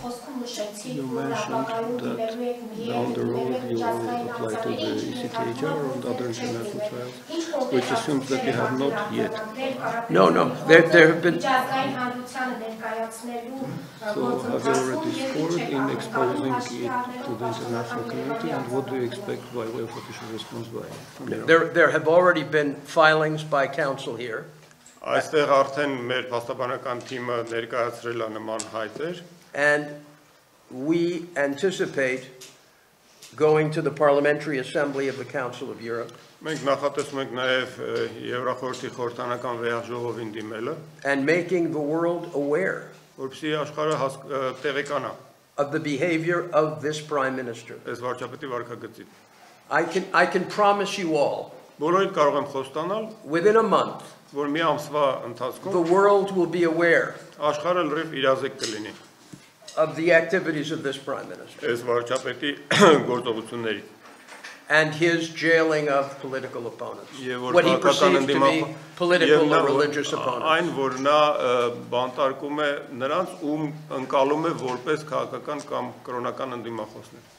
խոսքում նշեցիք, You որ ապագայում mentioned that դիմելու եք down the road you will apply to the ECTHR and other international trials, which assumes that you have not yet. No, there have been. So have you already scored in exposing it to the international community, and what do you expect by way of official response from Europe? There have already been filings by counsel here. Այստեղ արդեն մեր փաստաբանական թիմը ներկայացրել է նման հայտեր. And we anticipate going to the Parliamentary Assembly of the Council of Europe. Մենք նախատեսում ենք նաև Եվրախորհրդի խորհրդանական վեհաժողովին դիմելը, and making the world aware որպեսզի աշխարհը տեղեկանա of the behavior of this Prime Minister. այս վարչապետի վարքագծին։ I can promise you all, Բոլորիդ կարող եմ խոստանալ, within a month, որ մի ամսվա the ընթացքում world will be aware աշխարհը լրիվ իրազեկ կլինի of the activities of this Prime Minister այս վարչապետի գործողությունների and his jailing of political opponents, եւ որ what he քաղաքական perceives to be political or religious opponents. այն որ նա բանտարկում է նրանց ում ընկալում է որպես քաղաքական կամ կրոնական ընդդիմախոսներ։